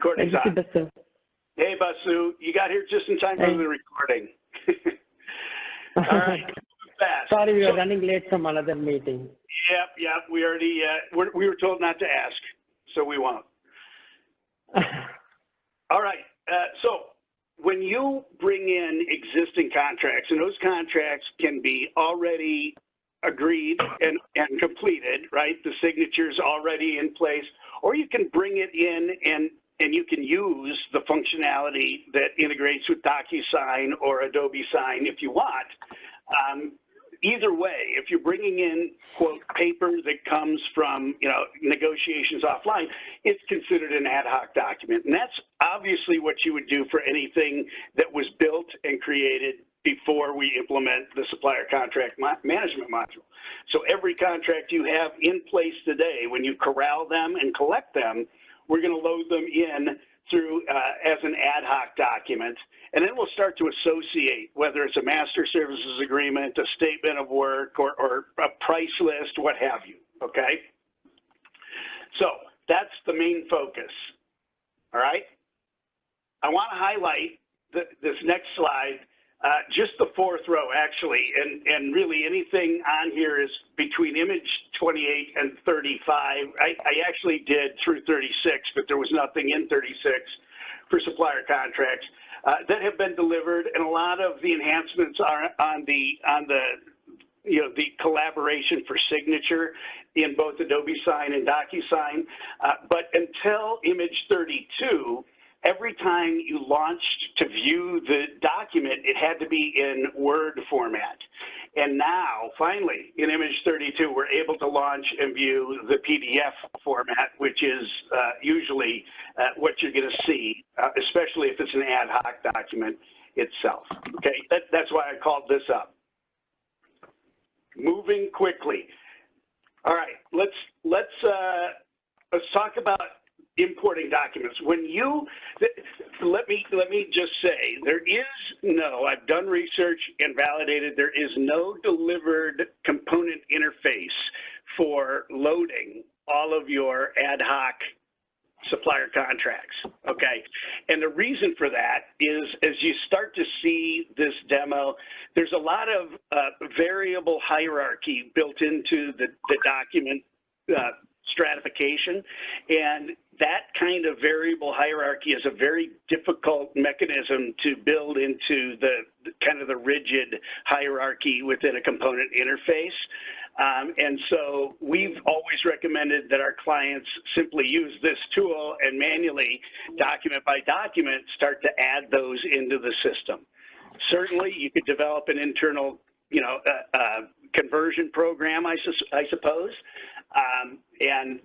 Recording's on. Basu. Hey, Basu, you got here just in time for the recording. All right, fast. Sorry, we were running late from another meeting. Yep. We already we were told not to ask, so we won't. All right. So when you bring in existing contracts, and those contracts can be already agreed and completed, right? The signature's already in place, or you can bring it in and you can use the functionality that integrates with DocuSign or Adobe Sign if you want. Either way, if you're bringing in, quote, paper that comes from, negotiations offline, it's considered an ad hoc document. And that's obviously what you would do for anything that was built and created before we implement the supplier contract management module. So every contract you have in place today, when you corral them and collect them, we're going to load them in through as an ad hoc document, and then we'll start to associate whether it's a master services agreement, a statement of work, or a price list, what have you, okay? So that's the main focus, all right? I want to highlight this next slide, just the fourth row actually, and really anything on here is between image 28 and 35. I actually did through 36, but there was nothing in 36 for supplier contracts that have been delivered, and a lot of the enhancements are on the the collaboration for signature in both Adobe Sign and DocuSign. But until image 32, every time you launched to view the document, it had to be in Word format. And now, finally, in image 32, we're able to launch and view the PDF format, which is usually what you're going to see, especially if it's an ad hoc document itself. Okay, that's why I called this up. Moving quickly. All right, let's talk about importing documents. When you, let me just say, there is no, I've done research and validated, there is no delivered component interface for loading all of your ad hoc supplier contracts, okay? And the reason for that is, as you start to see this demo, there's a lot of variable hierarchy built into the document stratification, and that kind of variable hierarchy is a very difficult mechanism to build into the kind of the rigid hierarchy within a component interface. And so we've always recommended that our clients simply use this tool and manually, document by document, start to add those into the system. Certainly, you could develop an internal, conversion program, I suppose, and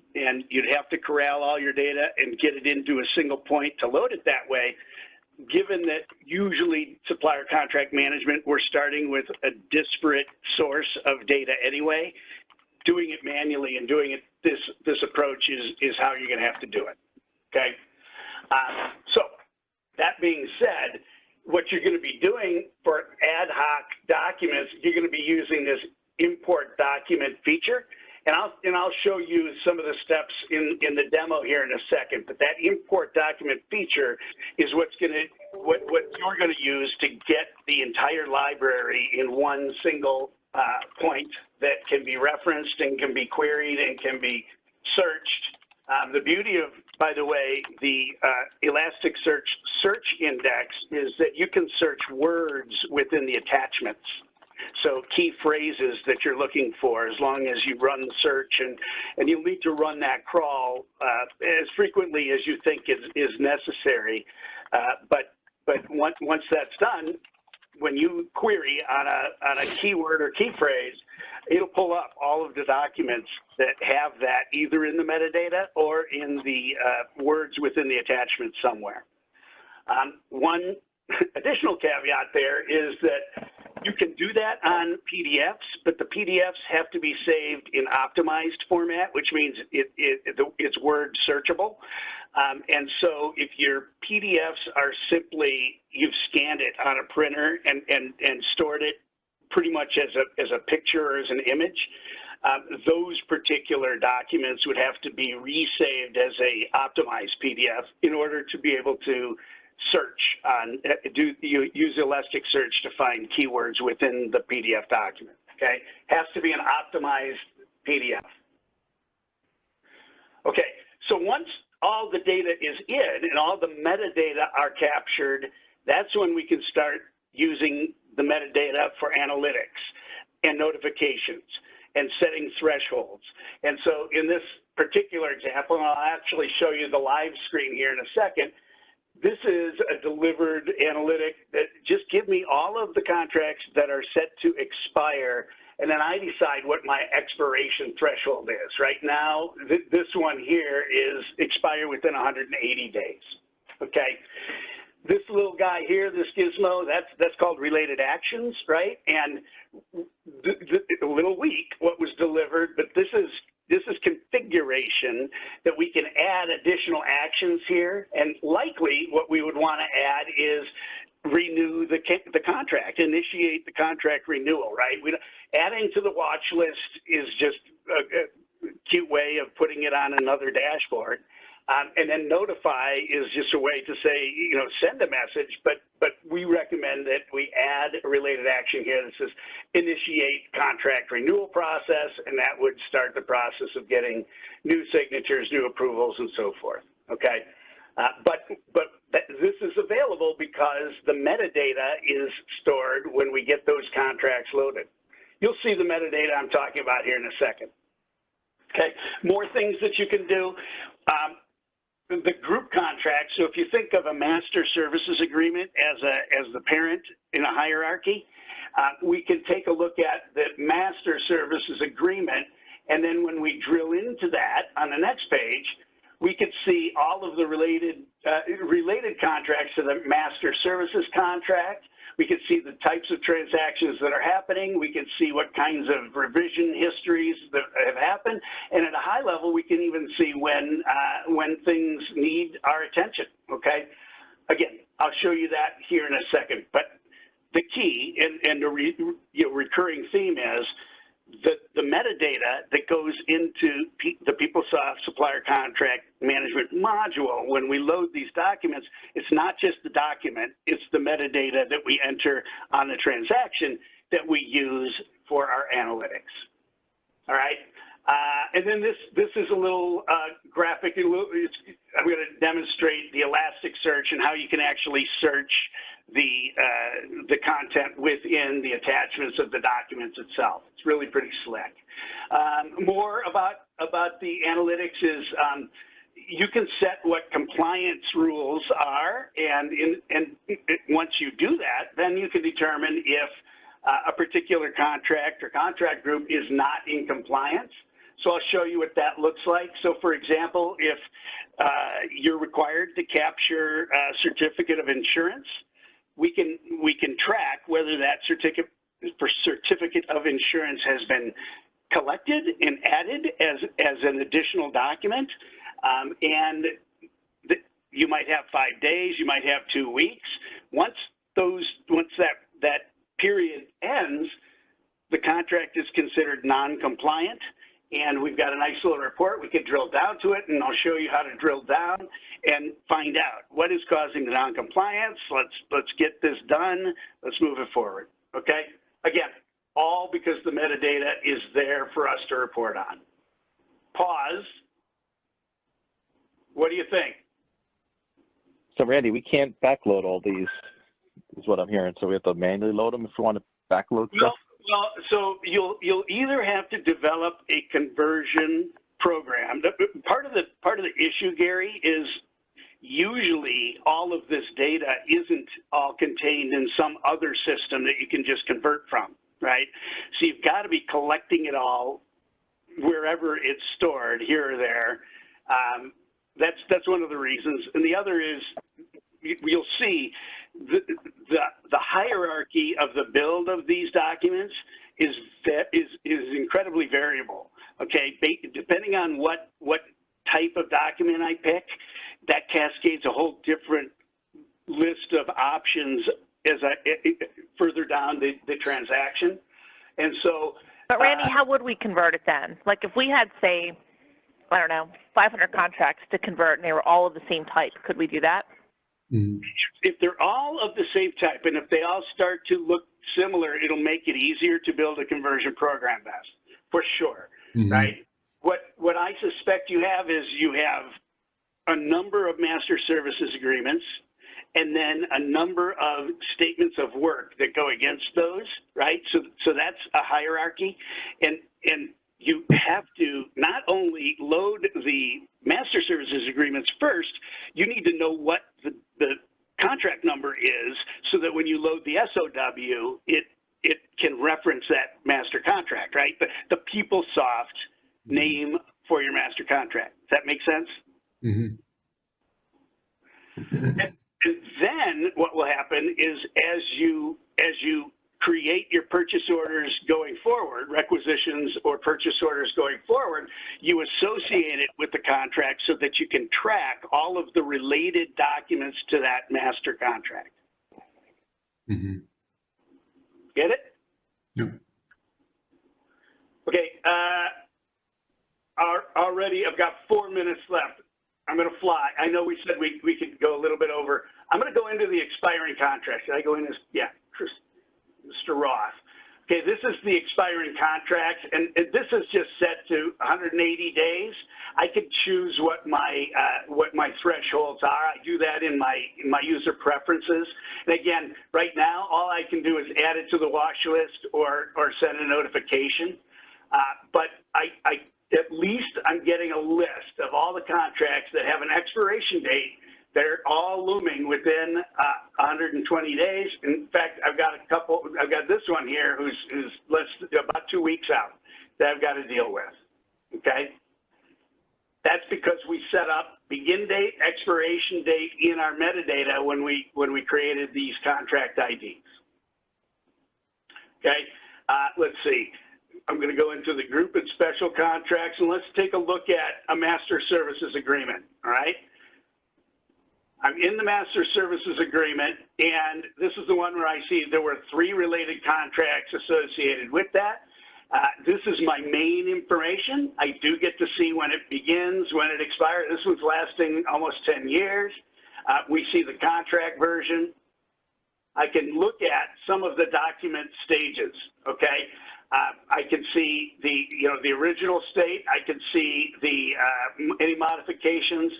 you'd have to corral all your data and get it into a single point to load it that way. Given that usually supplier contract management, we're starting with a disparate source of data anyway, doing it manually and doing it this approach is how you're going to have to do it. Okay. So that being said, what you're going to be doing for ad hoc documents, you're going to be using this import document feature. And I'll show you some of the steps in the demo here in a second. But that import document feature is what you're going to use to get the entire library in one single point that can be referenced and can be queried and can be searched. The beauty of, by the way, the Elasticsearch search index is that you can search words within the attachments. So key phrases that you're looking for, as long as you run the search, and you'll need to run that crawl as frequently as you think is necessary. But once that's done, when you query on a keyword or key phrase, it'll pull up all of the documents that have that either in the metadata or in the words within the attachment somewhere. One additional caveat there is that you can do that on PDFs, but the PDFs have to be saved in optimized format, which means it's word searchable. And so if your PDFs are simply, you've scanned it on a printer and stored it pretty much as a picture or as an image. Those particular documents would have to be resaved as a optimized PDF in order to be able to search on, use Elasticsearch to find keywords within the PDF document, okay? Has to be an optimized PDF. Okay, so once all the data is in and all the metadata are captured, that's when we can start using the metadata for analytics and notifications and setting thresholds. And so in this particular example, and I'll actually show you the live screen here in a second, this is a delivered analytic that just give me all of the contracts that are set to expire, and then I decide what my expiration threshold is. Right now, this one here is expire within 180 days, okay? This little guy here, this gizmo, that's called related actions, right? And a little weak what was delivered, but this is configuration that we can add additional actions here, and likely what we would want to add is renew the contract, initiate the contract renewal, right? Adding to the watch list is just a cute way of putting it on another dashboard. And then notify is just a way to say, you know, send a message, but we recommend that we add a related action here that says initiate contract renewal process, and that would start the process of getting new signatures, new approvals, and so forth, okay? But this is available because the metadata is stored when we get those contracts loaded. You'll see the metadata I'm talking about here in a second. Okay, more things that you can do. The group contract, so if you think of a master services agreement as the parent in a hierarchy, we can take a look at the master services agreement, and then when we drill into that on the next page, we could see all of the related contracts to the master services contract. We could see the types of transactions that are happening. We could see what kinds of revision histories that have happened. And at a high level, we can even see when things need our attention, okay? Again, I'll show you that here in a second. But the key and the recurring theme is the metadata that goes into the PeopleSoft Supplier Contract Management module. When we load these documents, it's not just the document, it's the metadata that we enter on the transaction that we use for our analytics. All right, and then this is a little graphic. I'm going to demonstrate the Elasticsearch and how you can actually search the content within the attachments of the documents itself. It's really pretty slick. More about the analytics is you can set what compliance rules are, and once you do that, then you can determine if a particular contract or contract group is not in compliance. So I'll show you what that looks like. So for example, if you're required to capture a certificate of insurance, we can track whether that certificate of insurance has been collected and added as an additional document. And you might have 5 days, you might have 2 weeks. Once that period ends, the contract is considered non-compliant, and we've got a nice little report. We can drill down to it, and I'll show you how to drill down and find out what is causing the non-compliance. Let's get this done. Let's move it forward, okay? Again, all because the metadata is there for us to report on. Pause. What do you think? So Randy, we can't backload all these, is what I'm hearing. So we have to manually load them if we want to backload stuff? Well, so you'll either have to develop a conversion program. Part of the issue, Gary, is usually all of this data isn't all contained in some other system that you can just convert from, right? So you've got to be collecting it all wherever it's stored, here or there. That's one of the reasons. And the other is you'll see the hierarchy of the build of these documents is incredibly variable. Okay, depending on what type of document I pick, that cascades a whole different list of options further down the transaction. And so. But Randy, how would we convert it then? Like if we had, say, I don't know, 500 contracts to convert and they were all of the same type, could we do that? Mm-hmm. If they're all of the same type and if they all start to look similar, it'll make it easier to build a conversion program, best, for sure, Mm-hmm. right? What I suspect you have is you have a number of master services agreements and then a number of statements of work that go against those, right? So that's a hierarchy, and you have to not only load the master services agreements first, you need to know what the contract number is so that when you load the SOW, it can reference that master contract, right? The PeopleSoft name for your master contract. Does that make sense? Mm-hmm. And then what will happen is as you create your purchase orders going forward, requisitions or purchase orders going forward, you associate it with the contract so that you can track all of the related documents to that master contract. Mm-hmm. Get it? Yep. Okay. Already, I've got 4 minutes left. I'm going to fly. I know we said we could go a little bit over. I'm going to go into the expiring contract. Should I go into? Yeah, Mr. Roth. Okay, this is the expiring contract, and this is just set to 180 days. I could choose what my thresholds are. I do that in my user preferences. And again, right now, all I can do is add it to the watch list or send a notification. But I at least I'm getting a list of all the contracts that have an expiration date. They're all looming within 120 days. In fact, I've got a couple. I've got this one here who's about 2 weeks out that I've got to deal with. Okay, that's because we set up begin date, expiration date in our metadata when we created these contract IDs. Okay, let's see. I'm going to go into the group and special contracts, and let's take a look at a master services agreement. All right. I'm in the master services agreement, and this is the one where I see there were 3 related contracts associated with that. This is my main information. I do get to see when it begins, when it expires. This one's lasting almost 10 years. We see the contract version. I can look at some of the document stages, okay? I can see the original state. I can see any modifications,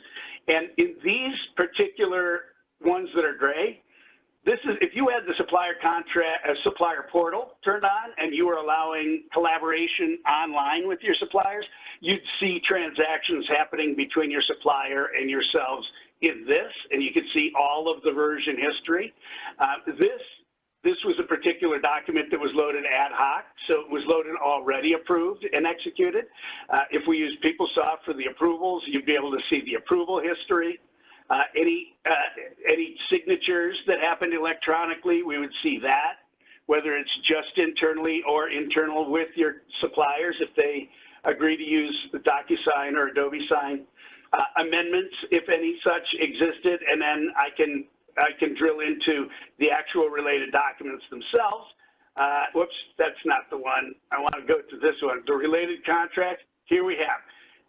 and in these particular ones that are gray, this is if you had the supplier portal turned on and you were allowing collaboration online with your suppliers, you'd see transactions happening between your supplier and yourselves in this, and you could see all of the version history. This was a particular document that was loaded ad hoc, so it was loaded already approved and executed. If we use PeopleSoft for the approvals, you'd be able to see the approval history. Any signatures that happened electronically, we would see that, whether it's just internally or internal with your suppliers if they agree to use the DocuSign or Adobe Sign. Amendments, if any such existed, and then I can drill into the actual related documents themselves. Whoops, that's not the one. I want to go to this one. The related contract, here we have.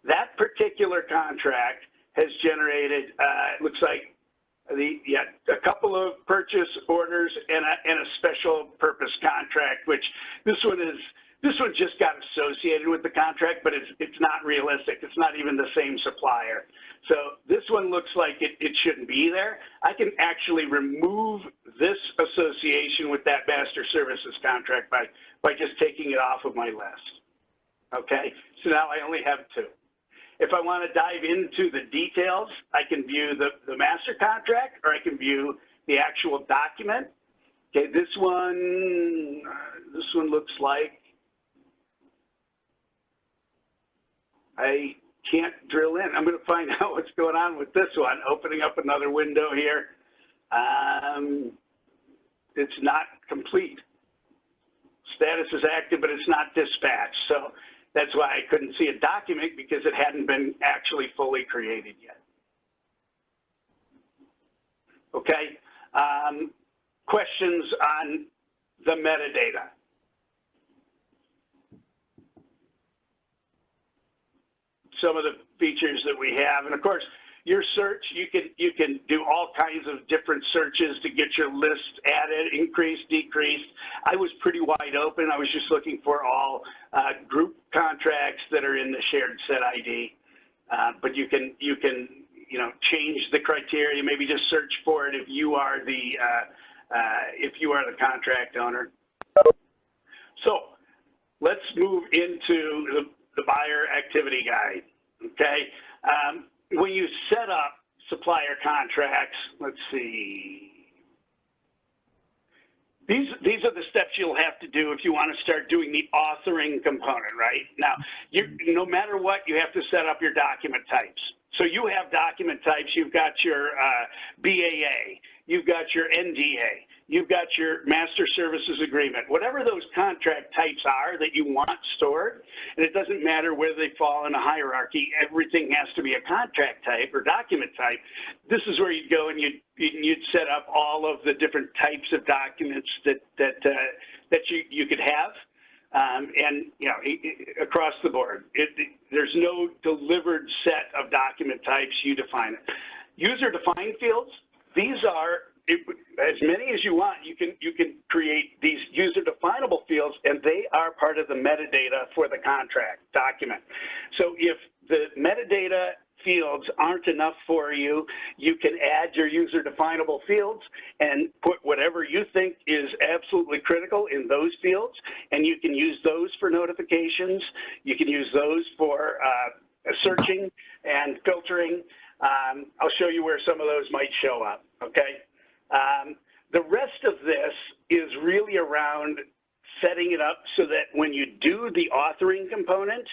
That particular contract has generated, it looks like, a couple of purchase orders and a special purpose contract, which this one just got associated with the contract, but it's not realistic. It's not even the same supplier. So this one looks like it shouldn't be there. I can actually remove this association with that master services contract by just taking it off of my list. Okay, so now I only have 2. If I want to dive into the details, I can view the master contract, or I can view the actual document. Okay, this one looks like I can't drill in. I'm going to find out what's going on with this one. Opening up another window here. It's not complete. Status is active, but it's not dispatched. So that's why I couldn't see a document, because it hadn't been actually fully created yet. Okay. Questions on the metadata. Some of the features that we have, and of course, your search, you can do all kinds of different searches to get your list added, increased, decreased. I was pretty wide open. I was just looking for all group contracts that are in the shared set ID. But you can change the criteria. Maybe just search for it if you are the contract owner. So let's move into the buyer activity guide. Okay. When you set up supplier contracts, let's see. These are the steps you'll have to do if you want to start doing the authoring component, right? Now, no matter what, you have to set up your document types. So you have document types. You've got your BAA. You've got your NDA. You've got your master services agreement. Whatever those contract types are that you want stored, and it doesn't matter where they fall in a hierarchy, everything has to be a contract type or document type. This is where you'd go and you'd set up all of the different types of documents that you could have, and across the board. There's no delivered set of document types. You define it. User-defined fields. These are as many as you want. You can create these user-definable fields, and they are part of the metadata for the contract document. So if the metadata fields aren't enough for you, you can add your user-definable fields and put whatever you think is absolutely critical in those fields, and you can use those for notifications. You can use those for searching and filtering. I'll show you where some of those might show up, okay? The rest of this is really around setting it up so that when you do the authoring component,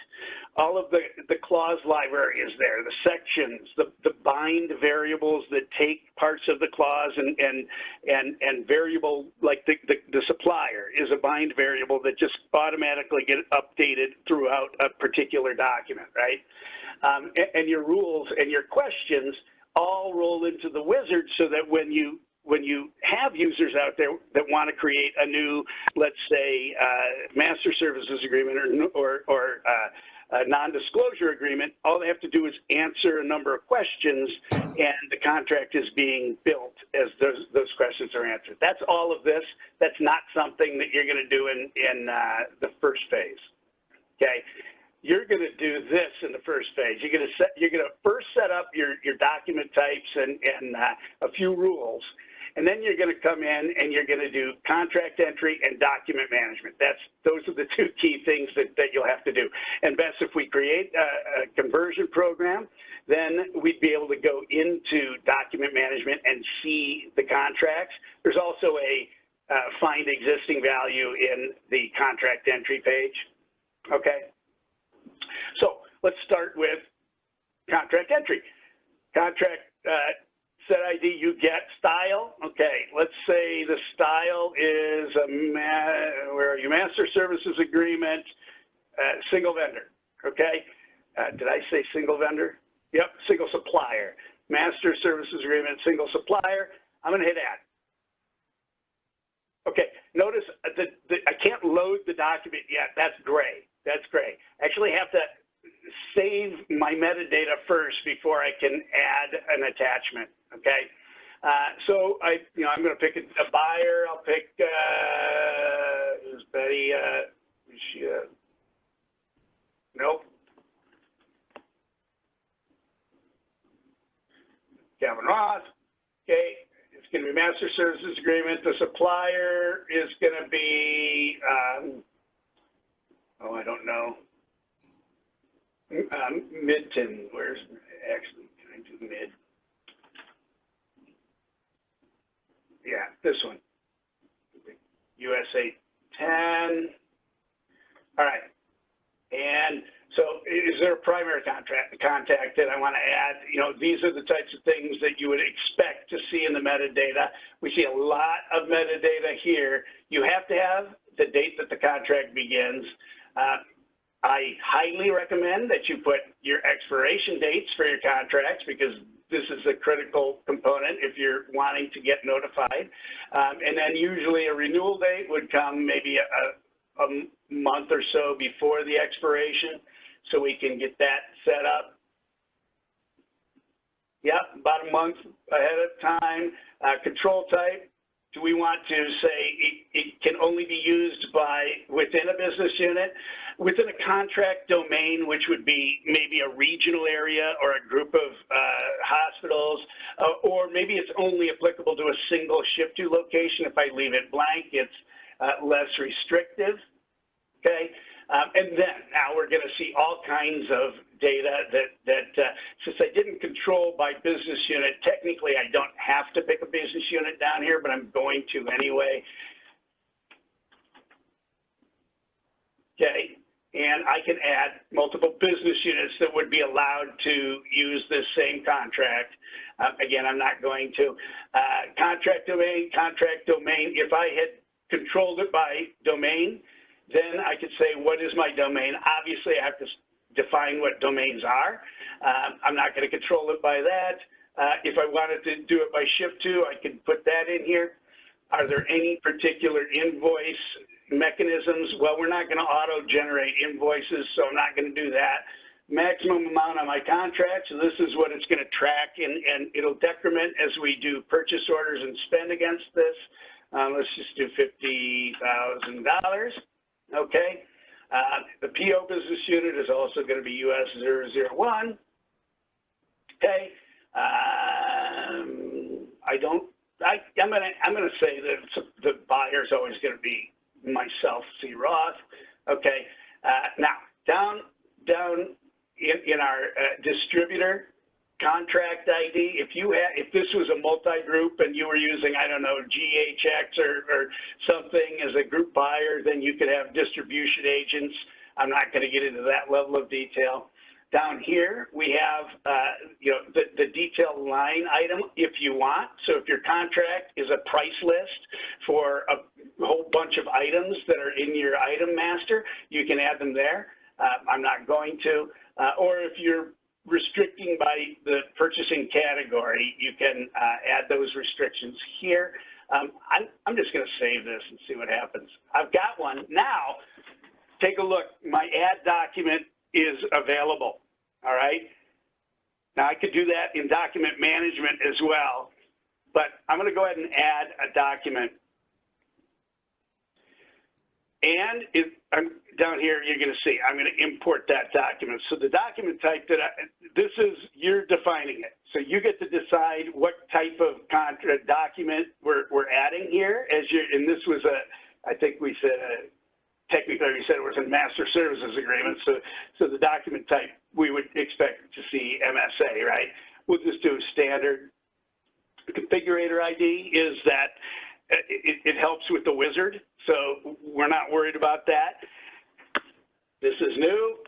all of the clause library is there, the sections, the bind variables that take parts of the clause and variable, like the supplier is a bind variable that just automatically get updated throughout a particular document, right? And your rules and your questions all roll into the wizard so that when you have users out there that want to create a new, let's say, master services agreement or a non-disclosure agreement, all they have to do is answer a number of questions, and the contract is being built as those questions are answered. That's all of this. That's not something that you're going to do in the first phase. Okay. You're going to do this in the first phase. You're going to first set up your document types and a few rules, and then you're going to come in and you're going to do contract entry and document management. Those are the two key things that you'll have to do. And best, if we create a conversion program, then we'd be able to go into document management and see the contracts. There's also a find existing value in the contract entry page. Okay. So let's start with contract entry. Contract set ID, you get style. Okay, let's say the style is where are you? Master services agreement, single vendor. Okay, did I say single vendor? Yep, single supplier. Master services agreement, single supplier. I'm going to hit add. Okay, notice that I can't load the document yet. That's gray. That's gray. I actually have to save my metadata first before I can add an attachment. Okay, so I'm going to pick a buyer. I'll pick is Betty. Is she? Nope. Kevin Roth. Okay, it's going to be master services agreement. The supplier is going to be. Oh, I don't know. Midton, where's, actually, can I do mid? Yeah, this one. USA 10. All right. And so is there a primary contact that I want to add? These are the types of things that you would expect to see in the metadata. We see a lot of metadata here. You have to have the date that the contract begins. I highly recommend that you put your expiration dates for your contracts, because this is a critical component if you're wanting to get notified. And then usually a renewal date would come maybe a month or so before the expiration, so we can get that set up. Yep, about a month ahead of time. Control type, do we want to say it can only be used within a business unit? Within a contract domain, which would be maybe a regional area or a group of hospitals, or maybe it's only applicable to a single ship-to location. If I leave it blank, it's less restrictive, okay? And then now we're going to see all kinds of data that since I didn't control by business unit, technically I don't have to pick a business unit down here, but I'm going to anyway. Okay, and I can add multiple business units that would be allowed to use this same contract. Again, I'm not going to. Contract domain, if I had controlled it by domain, then I could say, what is my domain? Obviously, I have to define what domains are. I'm not going to control it by that. If I wanted to do it by ship-to, I could put that in here. Are there any particular invoice mechanisms? Well, we're not going to auto-generate invoices, so I'm not going to do that. Maximum amount on my contract, so this is what it's going to track, and it'll decrement as we do purchase orders and spend against this. Let's just do $50,000. Okay, the PO business unit is also going to be US 001. Okay, I'm going to say that the buyer is always going to be myself, C. Roth. Okay, now down in our distributor contract ID, if this was a multi-group and you were using, I don't know, GHX or something as a group buyer, then you could have distribution agents. I'm not going to get into that level of detail. Down here, we have the detail line item if you want. So if your contract is a price list for a whole bunch of items that are in your item master, you can add them there. I'm not going to. Or if you're restricting by the purchasing category, you can add those restrictions here. I'm just going to save this and see what happens. I've got one. Now, take a look. My add document is available, all right? Now, I could do that in document management as well, but I'm going to go ahead and add a document. And down here, you're going to see, I'm going to import that document. So the document type you're defining it. So you get to decide what type of contract document we're adding here. And this was I think we said, technically we said it was a master services agreement. So the document type, we would expect to see MSA, right? We'll just do standard. Configurator ID is that it helps with the wizard, so we're not worried about that. This is new.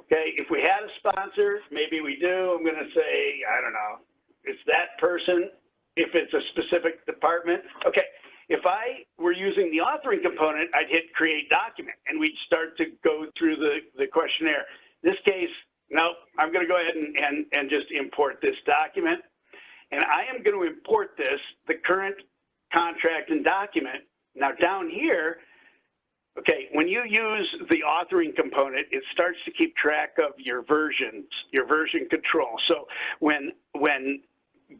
Okay, if we had a sponsor, maybe we do. I'm going to say, I don't know, it's that person if it's a specific department. Okay, if I were using the authoring component, I'd hit create document, and we'd start to go through the questionnaire. In this case, no, I'm going to go ahead and just import this document. And I am going to import the current contract and document. Now down here, okay, when you use the authoring component, it starts to keep track of your versions, your version control. So when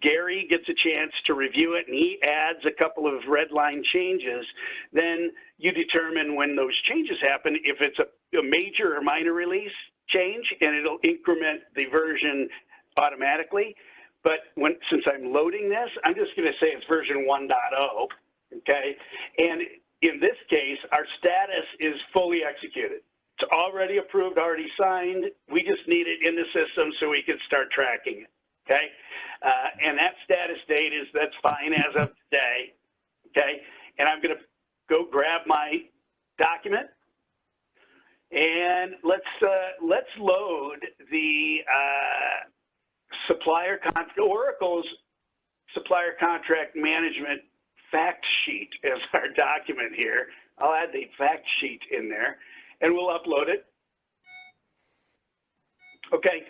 Gary gets a chance to review it and he adds a couple of red line changes, then you determine when those changes happen, if it's a major or minor release change, and it'll increment the version automatically. But since I'm loading this, I'm just going to say it's version 1.0, okay? And in this case, our status is fully executed. It's already approved, already signed. We just need it in the system so we can start tracking it, okay? And that status date that's fine as of today, okay? And I'm going to go grab my document, and let's load the Oracle's supplier contract management fact sheet as our document here. I'll add the fact sheet in there, and we'll upload it. Okay,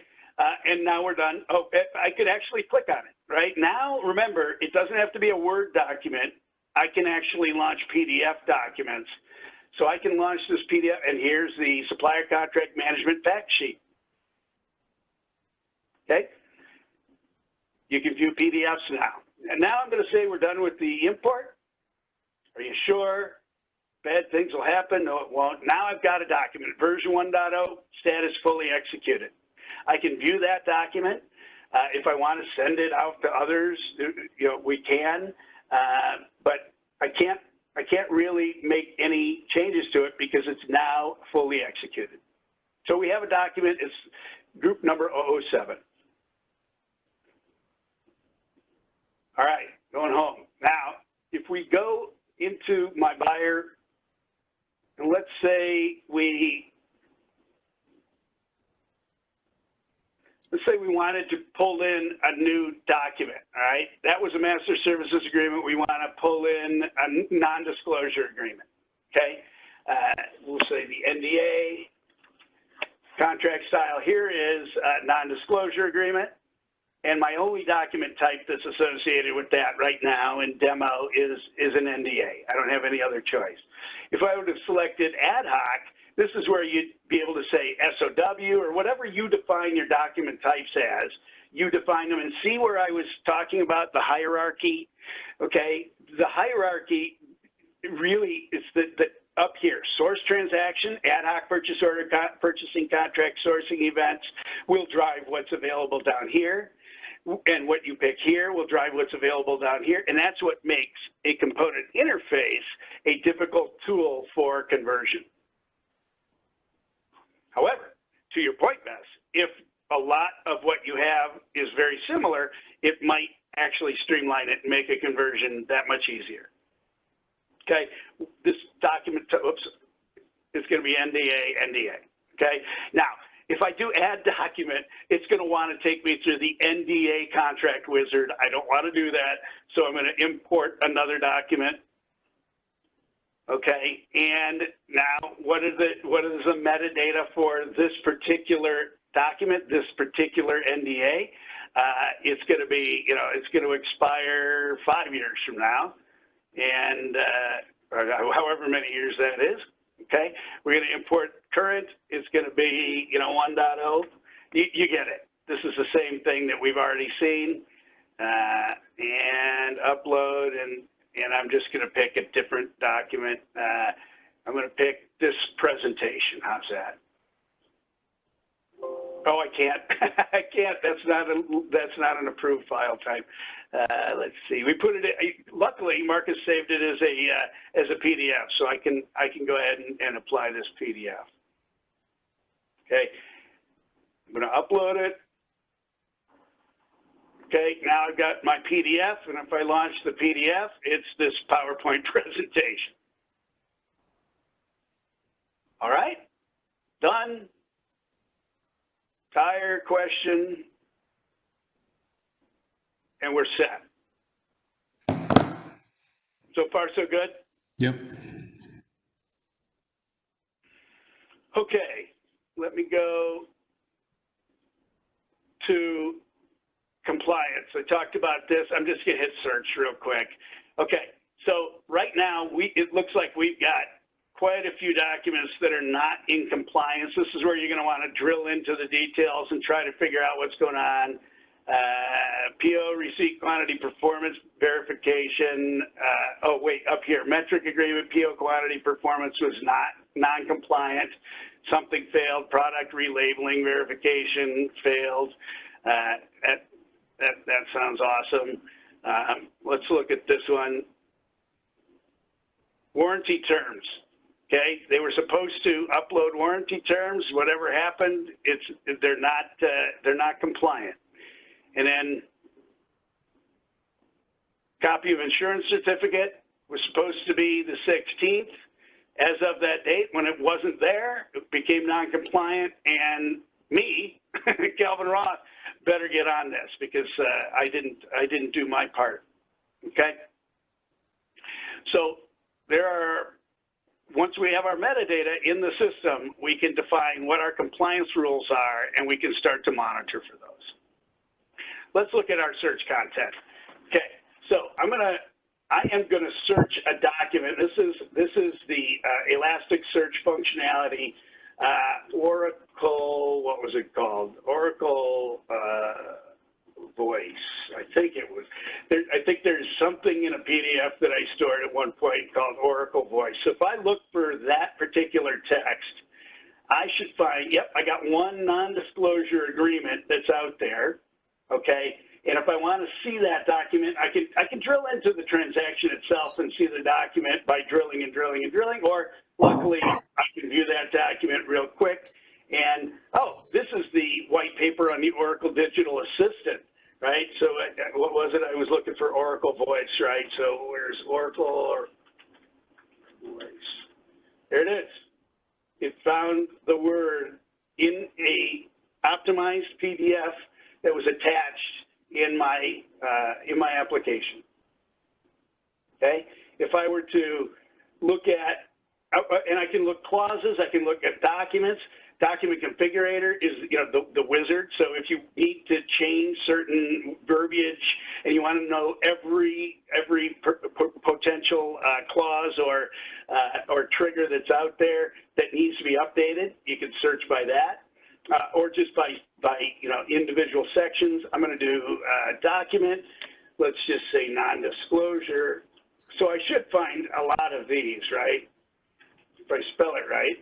And now we're done. Oh, I could actually click on it, right? Now, remember, it doesn't have to be a Word document. I can actually launch PDF documents. So I can launch this PDF, and here's the supplier contract management fact sheet. Okay? You can view PDFs now. And now I'm going to say we're done with the import. Are you sure? Bad things will happen. No, it won't. Now I've got a document, version 1.0, status fully executed. I can view that document. If I want to send it out to others, we can, but I can't really make any changes to it because it's now fully executed. So we have a document. It's group number 007. All right, going home. Now, if we go into my buyer, and let's say we wanted to pull in a new document, all right? That was a master services agreement. We want to pull in a non-disclosure agreement, okay? We'll say the NDA. Contract style here is a non-disclosure agreement. And my only document type that's associated with that right now in demo is an NDA. I don't have any other choice. If I would have selected ad hoc, this is where you'd be able to say SOW or whatever you define your document types as. You define them, and see where I was talking about the hierarchy. Okay, the hierarchy really is the up here, source transaction, ad hoc purchase order, purchasing contract, sourcing events will drive what's available down here. And what you pick here will drive what's available down here. And that's what makes a component interface a difficult tool for conversion. However, to your point, Bess, if a lot of what you have is very similar, it might actually streamline it and make a conversion that much easier. Okay, this document, oops, is going to be NDA. Okay, now, if I do add document, it's going to want to take me through the NDA contract wizard. I don't want to do that, so I'm going to import another document. Okay, and now what is the metadata for this particular document, this particular NDA? It's going to be, it's going to expire 5 years from now, and or however many years that is. Okay, we're going to import current. It's going to be, 1.0. You get it. This is the same thing that we've already seen. And upload, and I'm just going to pick a different document. I'm going to pick this presentation. How's that? Oh, I can't. I can't. That's not an approved file type. Let's see. We put it in, luckily Marcus saved it as a PDF, so I can go ahead and apply this PDF. Okay. I'm going to upload it. Okay, now I've got my PDF, and if I launch the PDF, it's this PowerPoint presentation. All right, done. Tire question, and we're set. So far, so good? Yep. Okay, let me go to compliance. I talked about this. I'm just going to hit search real quick. Okay, so right now, it looks like we've got quite a few documents that are not in compliance. This is where you're going to want to drill into the details and try to figure out what's going on. PO, receipt quantity performance verification. Oh, wait, up here, metric agreement, PO quantity performance was not non-compliant. Something failed, product relabeling verification failed. That sounds awesome. Let's look at this one. Warranty terms. Okay, they were supposed to upload warranty terms. Whatever happened, they're not compliant. And then copy of insurance certificate was supposed to be the 16th. As of that date, when it wasn't there, it became non-compliant, and me, Calvin Roth, better get on this because I didn't do my part. Okay. So there are once we have our metadata in the system, we can define what our compliance rules are, and we can start to monitor for those. Let's look at our search content. Okay, so I am gonna search a document. This is the Elasticsearch functionality, Oracle, what was it called? Oracle Voice, I think it was. I think there's something in a PDF that I stored at one point called Oracle Voice. So if I look for that particular text, I should find, yep, I got one non-disclosure agreement that's out there, okay? And if I want to see that document, I can drill into the transaction itself and see the document by drilling and drilling and drilling, or luckily I can view that document real quick. And, oh, this is the white paper on the Oracle Digital Assistant, right? So what was it? I was looking for Oracle Voice, right? So where's Oracle Voice? There it is. It found the word in a optimized PDF that was attached in my application. Okay, if I were to look at, and I can look clauses, I can look at documents. Document configurator is, you know, the wizard. So if you need to change certain verbiage and you want to know every potential clause or trigger that's out there that needs to be updated, you can search by that, or just by you know, individual sections. I'm going to do document. Let's just say non-disclosure. So I should find a lot of these, right? If I spell it right.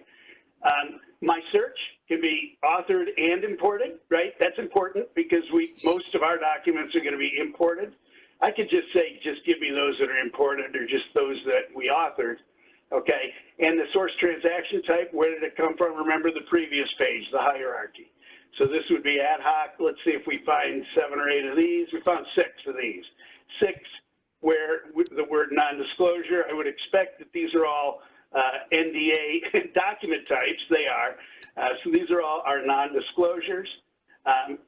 My search can be authored and imported, right? That's important because most of our documents are going to be imported. I could just say, just give me those that are imported or just those that we authored, okay? And the source transaction type, where did it come from? Remember the previous page, the hierarchy. So this would be ad hoc. Let's see if we find 7 or 8 of these. We found 6 of these. 6 where with the word non-disclosure, I would expect that these are all NDA document types. They are. So these are all our non-disclosures. I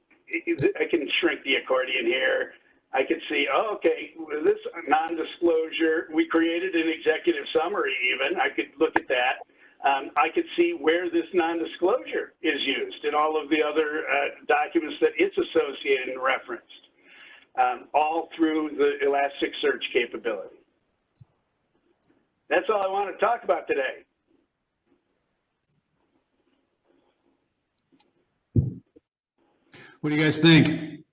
can shrink the accordion here. I could see, oh, okay, with this non-disclosure, we created an executive summary even. I could look at that. I could see where this non-disclosure is used in all of the other documents that it's associated and referenced, all through the Elasticsearch capability. That's all I want to talk about today. What do you guys think?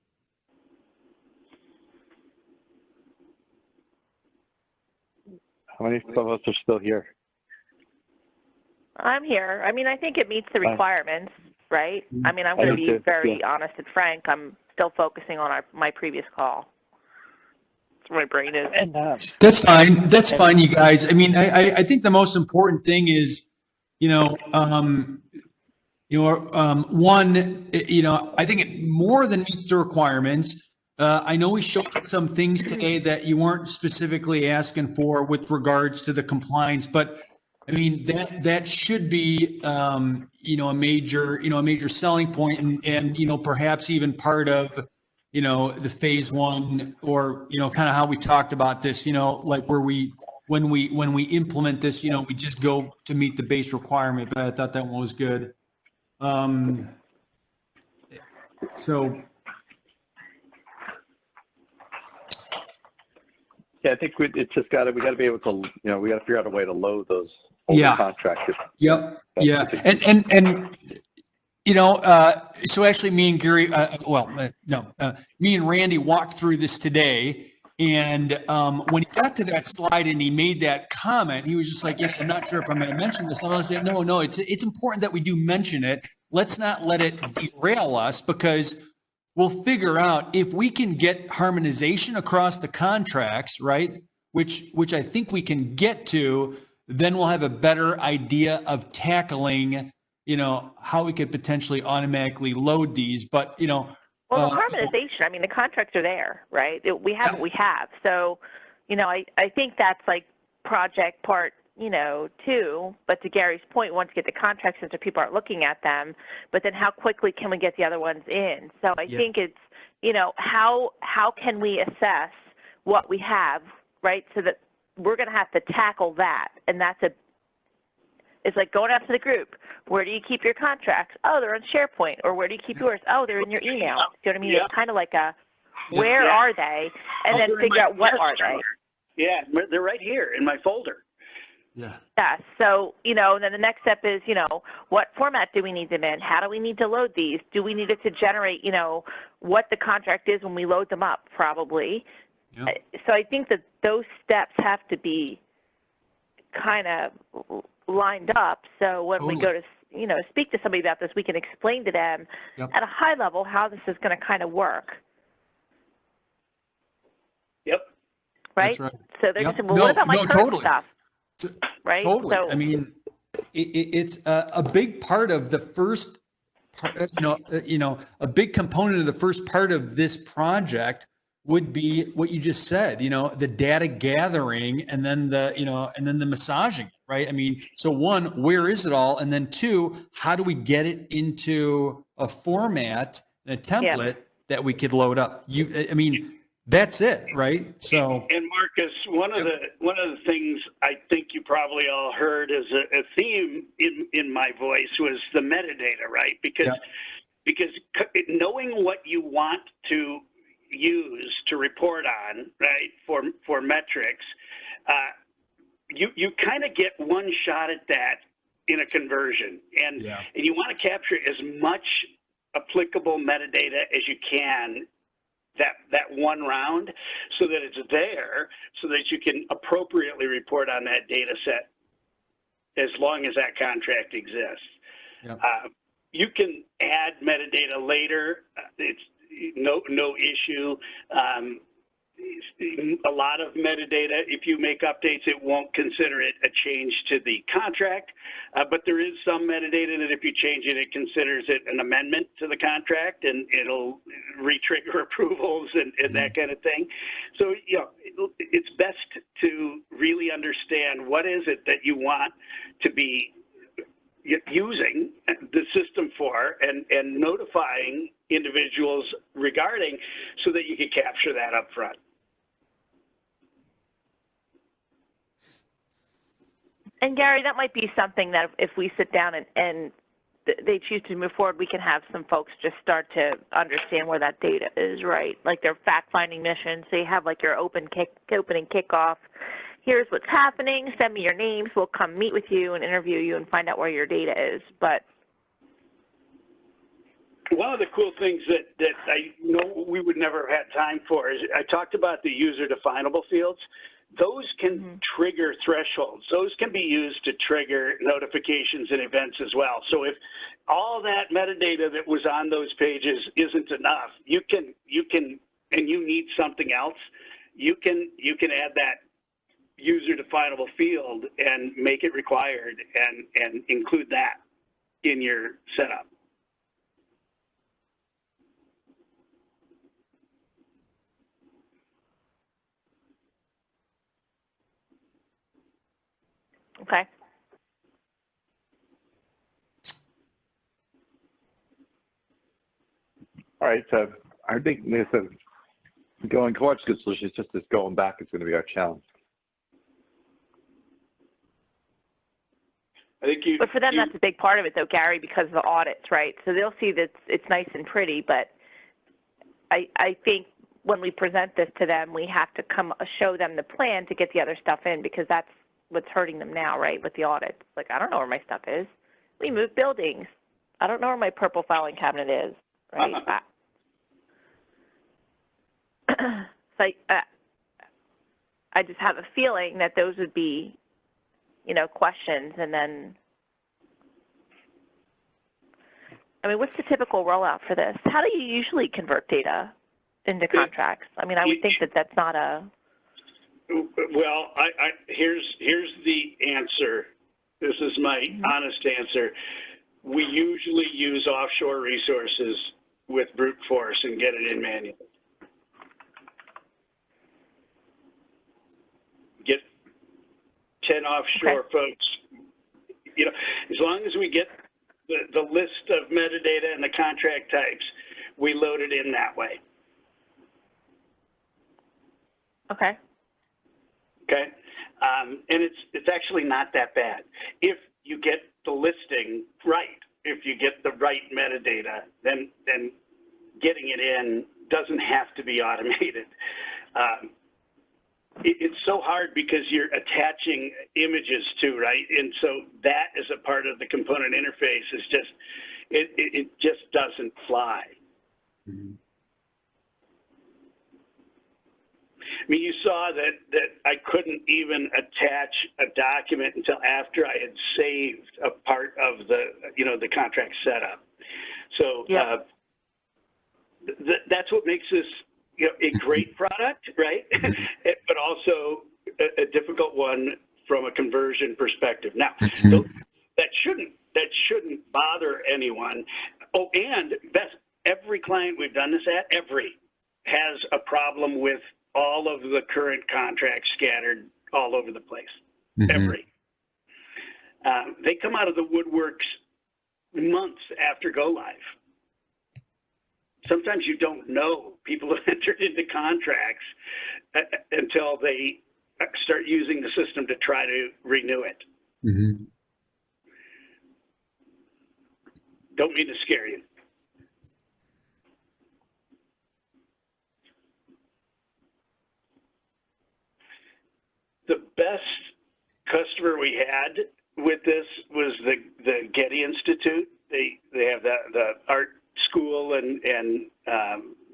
How many of us are still here? I'm here. I mean, I think it meets the requirements, right? I mean, I'm going to be very honest and frank. I'm still focusing on my previous call. That's where my brain is. And That's fine. That's fine, you guys. I mean, I think the most important thing is, one, I think it more than meets the requirements. I know we showed some things today that you weren't specifically asking for with regards to the compliance, but I mean, that should be, a major selling point and perhaps even part of, the phase 1 or, kind of how we talked about this, like where when we implement this, we just go to meet the base requirement, but I thought that one was good. So. yeah, I think it's just we got to be able to, we got to figure out a way to load those older contracts. Yep. Yeah. And so actually me and Gary, me and Randy walked through this today. And when he got to that slide and he made that comment, he was just like, I'm not sure if I'm going to mention this. I'm going to say, no, it's important that we do mention it. Let's not let it derail us, because we'll figure out if we can get harmonization across the contracts, right? Which I think we can get to, then we'll have a better idea of tackling, how we could potentially automatically load these. But, well, the harmonization, I mean, the contracts are there, right? We have what we have. So, I think that's like project part, 2. But to Gary's point, once you get the contracts into people aren't looking at them, but then how quickly can we get the other ones in? So I think it's, how can we assess what we have, right? So that we're going to have to tackle that. And that's It's like going out to the group. Where do you keep your contracts? Oh, they're on SharePoint. Or where do you keep yours? Oh, they're in your email. Do you know what I mean? Yeah. It's kind of like a, where are they? And then figure out what are they. Yeah, they're right here in my folder. Yeah. Yeah. So, then the next step is, what format do we need them in? How do we need to load these? Do we need it to generate, what the contract is when we load them up? Probably. Yep. So I think that those steps have to be kind of lined up. So when we go to, speak to somebody about this, we can explain to them at a high level how this is going to kind of work. Yep. Right? That's right. So they're just saying, well, what about my current stuff? Right? Totally. So, I mean, it's a big part of the first, a big component of the first part of this project would be what you just said, the data gathering and then the massaging, right? I mean, so one, where is it all? And then two, how do we get it into a format and a template that we could load up? That's it, right? So, and Marcus, one of the things I think you probably all heard as a theme in my voice was the metadata, right? Because knowing what you want to use to report on, right, for metrics, you kind of get one shot at that in a conversion, and you want to capture as much applicable metadata as you can that one round, so that it's there, so that you can appropriately report on that data set as long as that contract exists. Yep. You can add metadata later. It's no issue. A lot of metadata, if you make updates, it won't consider it a change to the contract, but there is some metadata that if you change it, it considers it an amendment to the contract, and it'll re-trigger approvals and that kind of thing. So, it's best to really understand what is it that you want to be using the system for and notifying individuals regarding, so that you can capture that up front. And Gary, that might be something that if we sit down and they choose to move forward, we can have some folks just start to understand where that data is, right? Like their fact-finding missions. So you have like your opening kickoff. Here's what's happening. Send me your names. We'll come meet with you and interview you and find out where your data is. But one of the cool things that I know we would never have had time for is I talked about the user definable fields. Those can trigger thresholds. Those can be used to trigger notifications and events as well. So if all that metadata that was on those pages isn't enough, you can and you need something else, you can add that user definable field and make it required and include that in your setup. okay. All right, so I think going towards good solutions, just as going back is going to be our challenge. I think but for them, that's a big part of it, though, Gary, because of the audits, right? So they'll see that it's nice and pretty, but I think when we present this to them, we have to show them the plan to get the other stuff in, because that's what's hurting them now, right, with the audits. Like, I don't know where my stuff is. We moved buildings. I don't know where my purple filing cabinet is, right? So I just have a feeling that those would be, questions. And then, I mean, what's the typical rollout for this? How do you usually convert data into contracts? I mean, I would think that that's not a... Well, here's the answer. This is my honest answer. We usually use offshore resources with brute force and get it in manually. Get 10 offshore folks. As long as we get the list of metadata and the contract types, we load it in that way. Okay. Okay, and it's actually not that bad. If you get the listing right. If you get the right metadata, then getting it in doesn't have to be automated. It's so hard because you're attaching images too, right? And so that as a part of the component interface is just, it just doesn't fly. Mhm. I mean, you saw that I couldn't even attach a document until after I had saved a part of the, the contract setup. So Yeah. that's what makes this, a great product, right? But also a difficult one from a conversion perspective. Now, that shouldn't bother anyone. Oh, and every client we've done this at, has a problem with all of the current contracts scattered all over the place. Every. They come out of the woodworks months after go live. Sometimes you don't know people have entered into contracts until they start using the system to try to renew it. Don't mean to scare you. The best customer we had with this was the Getty Institute. They have the art school and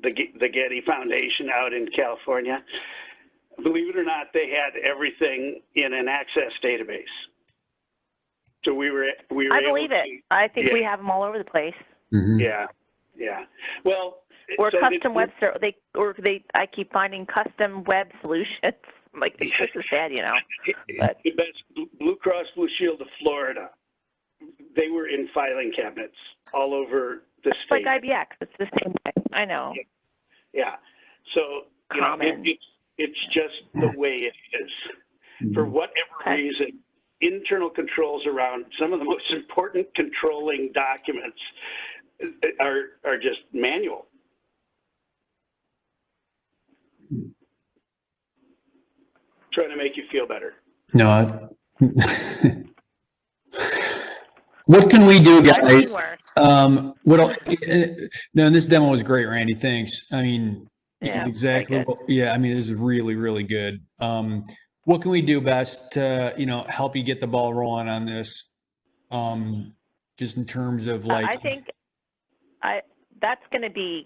the Getty Foundation out in California. Believe it or not, they had everything in an Access database. So we were I believe able it. to, I think we have them all over the place. Yeah. Well, Or so custom web I keep finding custom web solutions. I'm like, this is sad, But the best Blue Cross Blue Shield of Florida. They were in filing cabinets all over the state. like IBX, it's the same thing. I know. Yeah. So it's just the way it is. For whatever reason, internal controls around some of the most important controlling documents are just manual. Trying to make you feel better. No. What can we do, guys? What else? No, this demo was great, Randy. Thanks. I mean, Yeah, exactly. I mean, this is really, really good. What can we do best to, help you get the ball rolling on this? Just in terms of like, I think that's going to be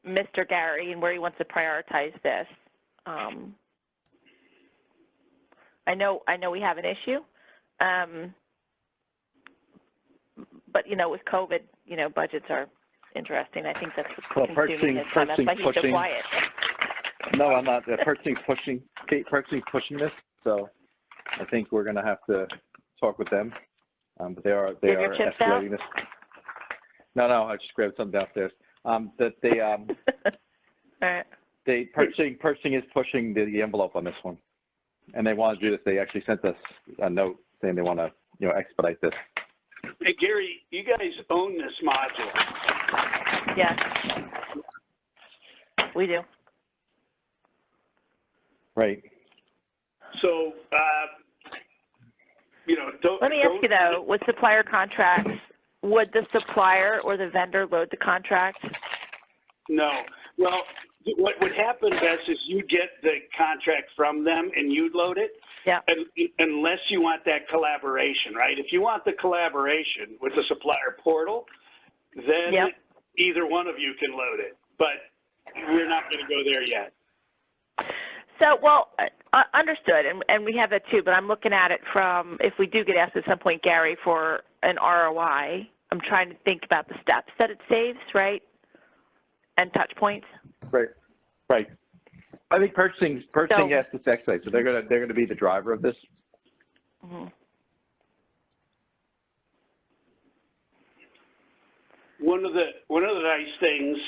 Mr. Gary and where he wants to prioritize this. I know we have an issue. But, with COVID, budgets are interesting. I think that's what's consuming this time. That's why he's so quiet. No, I'm not. Purchasing's pushing this, so I think we're going to have to talk with them. But they are escalating this. No, I just grabbed something downstairs. That they All right. purchasing is pushing the envelope on this one, and they want to do this. They actually sent us a note saying they want to expedite this. Hey, Gary, you guys own this module. Yes, we do. Right. So, Let me ask you though, with supplier contracts, would the supplier or the vendor load the contract? No. Well, what would happen best is you get the contract from them and you'd load it. Yeah. Unless you want that collaboration, right? If you want the collaboration with the supplier portal, then either one of you can load it. But we're not going to go there yet. So, understood, and we have that too, but I'm looking at it from, if we do get asked at some point, Gary, for an ROI, I'm trying to think about the steps that it saves, right? And touch points. Right. I think purchasing has to expedite, so they're gonna be the driver of this. One of the nice things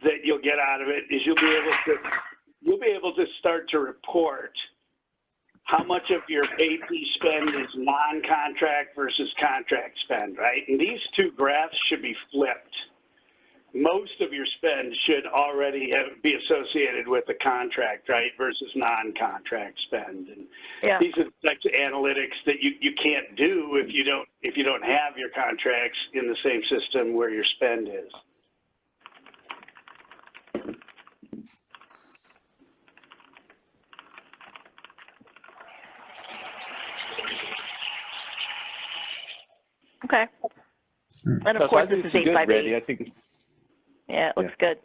that you'll get out of it is you'll be able to start to report how much of your AP spend is non-contract versus contract spend, right? And these two graphs should be flipped. most of your spend should already be associated with the contract, right, versus non-contract spend. And these are the types of analytics that you can't do if you don't have your contracts in the same system where your spend is. Okay. And of course, this is 8x8. I think. Yeah, it looks good.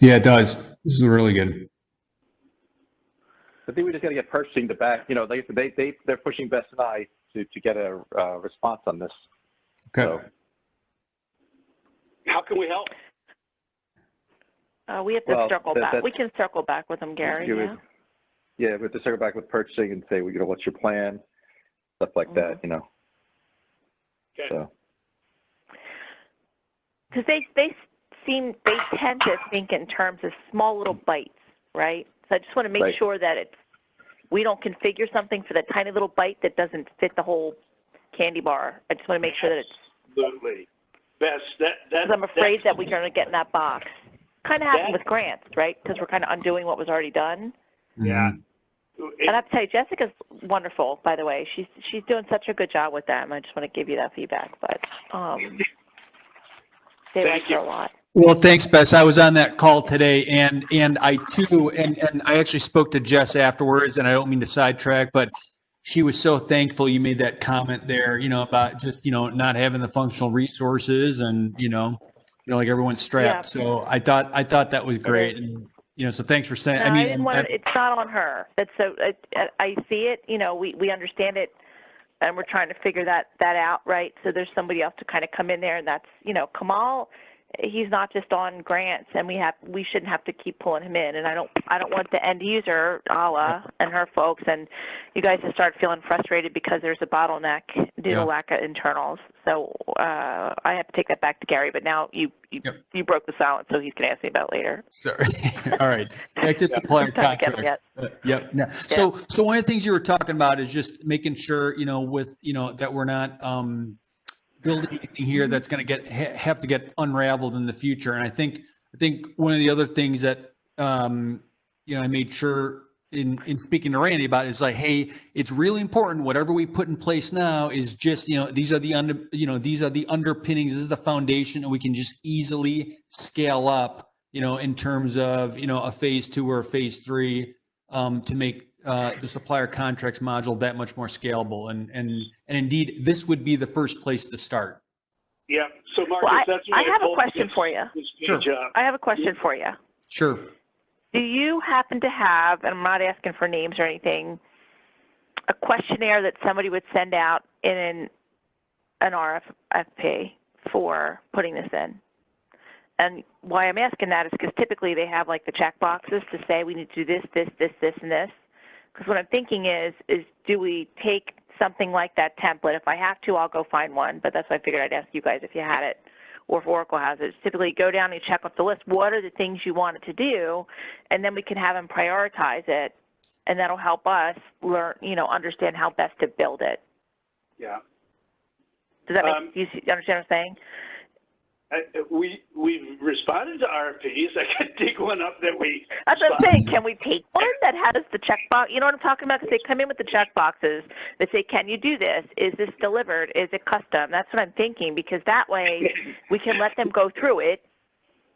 Yeah, it does. This is really good. I think we just got to get purchasing to back. You know, they're pushing Bess and I to get a response on this. Okay. So. How can we help? We have to circle back. We can circle back with them, Gary. We have to circle back with purchasing and say, you know, what's your plan, stuff like that. You know. Okay. So. Because they tend to think in terms of small little bites, right? So I just want to make sure that we don't configure something for that tiny little bite that doesn't fit the whole candy bar. I just want to make sure that it's absolutely best. Because I'm afraid that we're going to get in that box. Kind of happened with grants, right? Because we're kind of undoing what was already done. Yeah. And I have to tell you, Jessica's wonderful, by the way. She's doing such a good job with them. I just want to give you that feedback. But they like her a lot. Well, thanks, Bess. I was on that call today, and I too, and I actually spoke to Jess afterwards, and I don't mean to sidetrack, but she was so thankful you made that comment there, you know, about just, you know, not having the functional resources and, you know, like everyone's strapped. Yeah. So I thought that was great. And, you know, so thanks for saying, No, I didn't want to, it's not on her. That's so, I see it, you know, we understand it, and we're trying to figure that out, right? So there's somebody else to kind of come in there, and that's, you know, Kamal, he's not just on grants, and we shouldn't have to keep pulling him in. And I don't want the end user, Ala, and her folks, and you guys to start feeling frustrated because there's a bottleneck due to lack of internals. So I have to take that back to Gary, but now you broke the silence, so he's going to ask me about it later. Sorry. All right. Back to supplier contracts. Yep. No. So one of the things you were talking about is just making sure, you know, with, you know, that we're not building anything here that's going to have to get unraveled in the future. And I think one of the other things that you know, I made sure in speaking to Randy about is like, hey, it's really important. Whatever we put in place now is just, you know, these are the underpinnings. This is the foundation, and we can just easily scale up, you know, in terms of, you know, a phase 2 or a phase 3 to make the supplier contracts module that much more scalable. And indeed, this would be the first place to start. Yeah. So Marcus, that's I have a question for you. Sure. I have a question for you. Sure. Do you happen to have, and I'm not asking for names or anything, a questionnaire that somebody would send out in an RFP for putting this in? And why I'm asking that is because typically they have like the check boxes to say we need to do this, and this. Because what I'm thinking is do we take something like that template? If I have to, I'll go find one, but that's why I figured I'd ask you guys if you had it, or if Oracle has it. Typically go down and check off the list. What are the things you want it to do? And then we can have them prioritize it, and that'll help us learn, you know, understand how best to build it. Yeah. Does that make, you understand what I'm saying? We've responded to RFPs. I could dig one up that we. That's what I'm saying. Can we take one that has the checkbox? You know what I'm talking about? Because they come in with the checkboxes. They say, "Can you do this? Is this delivered? Is it custom?" That's what I'm thinking, because that way we can let them go through it.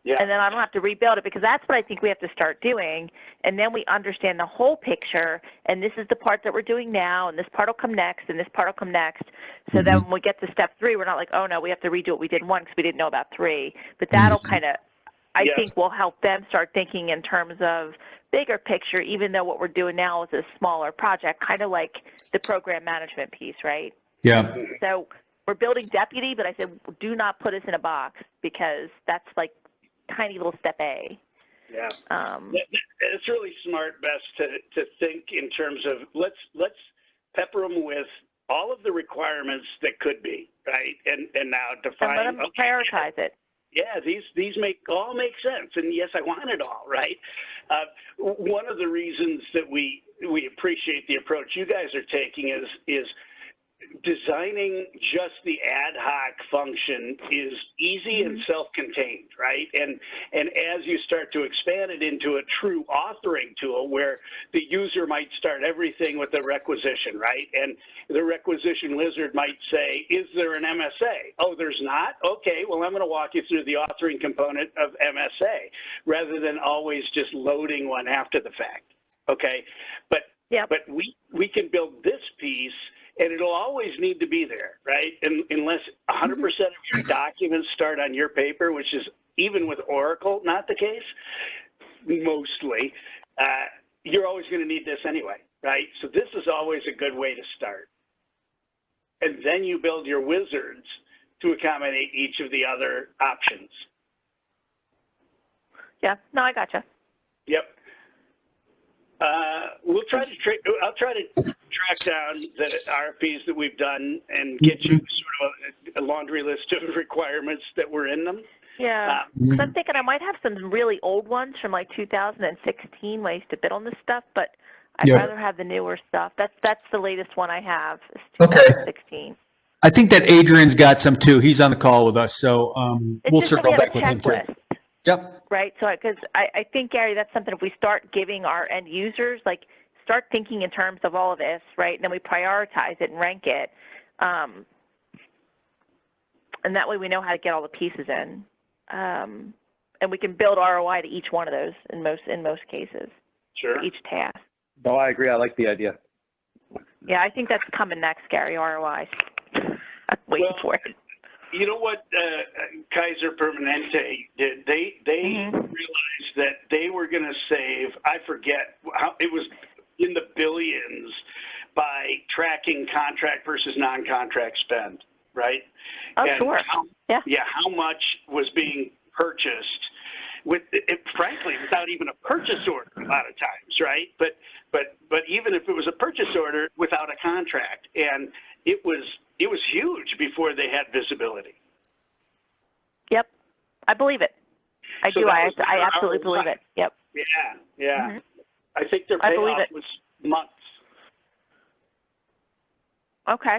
Yeah. And then I don't have to rebuild it, because that's what I think we have to start doing. And then we understand the whole picture, and this is the part that we're doing now, and this part will come next, and this part will come next. So then when we get to step 3, we're not like, oh no, we have to redo what we did in 1 because we didn't know about 3. But that'll kind of, I think will help them start thinking in terms of bigger picture, even though what we're doing now is a smaller project, kind of like the program management piece, right? Yeah. So we're building Deputy, but I said, do not put us in a box, because that's like tiny little step A. Yeah, it's really smart, Bess, to think in terms of let's pepper them with all of the requirements that could be, right, and now define. And let them prioritize it. Yeah, these all make sense, and yes, I want it all, right. One of the reasons that we appreciate the approach you guys are taking is designing just the ad hoc function is easy and self-contained, right? And as you start to expand it into a true authoring tool where the user might start everything with a requisition, right? And the requisition wizard might say, is there an MSA? Oh, there's not? Okay, well, I'm going to walk you through the authoring component of MSA rather than always just loading one after the fact, okay? But we can build this piece, and it'll always need to be there, right? And unless 100% of your documents start on your paper, which is even with Oracle not the case, mostly, you're always going to need this anyway, right? So this is always a good way to start. And then you build your wizards to accommodate each of the other options. Yeah, no, I gotcha. Yep. We'll try to I'll try to track down the RFPs that we've done and get you sort of a laundry list of requirements that were in them. Yeah, because I'm thinking I might have some really old ones from like 2016 when I used to bid on this stuff, but I'd rather have the newer stuff. That's the latest one I have. Is 2016. Okay. I think that Adrian's got some too. He's on the call with us, so we'll circle back with him too. Yep. Right. So, because I think, Gary, that's something if we start giving our end users, like, start thinking in terms of all of this, right? And then we prioritize it and rank it. And that way we know how to get all the pieces in. And we can build ROI to each one of those in most cases. Sure. Each task. No, I agree. I like the idea. Yeah, I think that's coming next, Gary, ROI. I'm waiting for it. You know what Kaiser Permanente did? They realized that they were going to save, I forget, how it was in the billions by tracking contract versus non-contract spend, right? Oh, and sure. How much was being purchased frankly, without even a purchase order a lot of times, right? But even if it was a purchase order without a contract, and it was huge before they had visibility. Yep, I believe it. I absolutely believe it. Yep. Yeah. I think their payoff was months. Okay.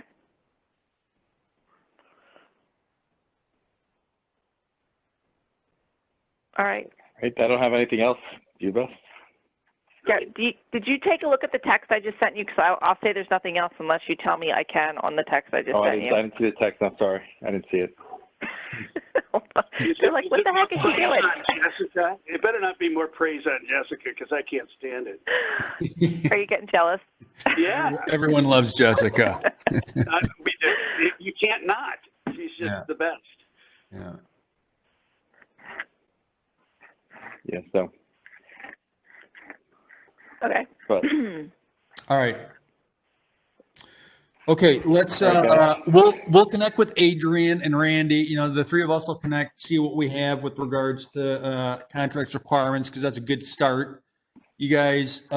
All right. Right. I don't have anything else. You, Bill? Yeah. Did you take a look at the text I just sent you? Because I'll say there's nothing else unless you tell me I can on the text I just sent you. I didn't see the text. I'm sorry. I didn't see it. You're like, what the heck is she doing? Jessica? It better not be more praise on Jessica because I can't stand it. Are you getting jealous? Yeah. Everyone loves Jessica. You can't not. She's just the best. Yeah. Yeah, so. Okay. But. All right. Okay, let's we'll connect with Adrian and Randy. You know, the three of us will connect, see what we have with regards to contracts requirements, because that's a good start. You guys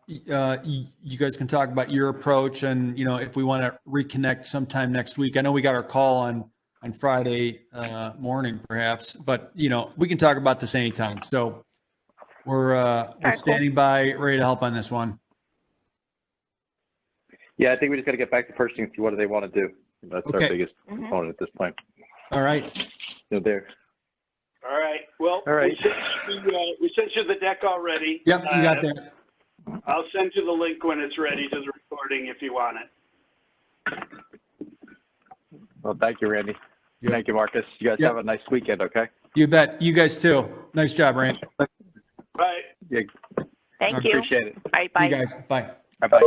you guys can talk about your approach, and you know, if we want to reconnect sometime next week. I know we got our call on Friday morning perhaps, but you know, we can talk about this anytime. So we're standing by, ready to help on this one. Yeah, I think we just got to get back to purchasing and see what do they want to do. That's our biggest component at this point. All right. So there. All right. Well, all right. We sent you the deck already. Yep, you got that. I'll send you the link when it's ready to the recording if you want it. Well, thank you, Randy. Yep. Thank you, Marcus. You guys have a nice weekend, okay? You bet. You guys too. Nice job, Randy. Bye. Yeah. Thank you. Appreciate it. All right, bye. You guys. Bye. Bye-bye.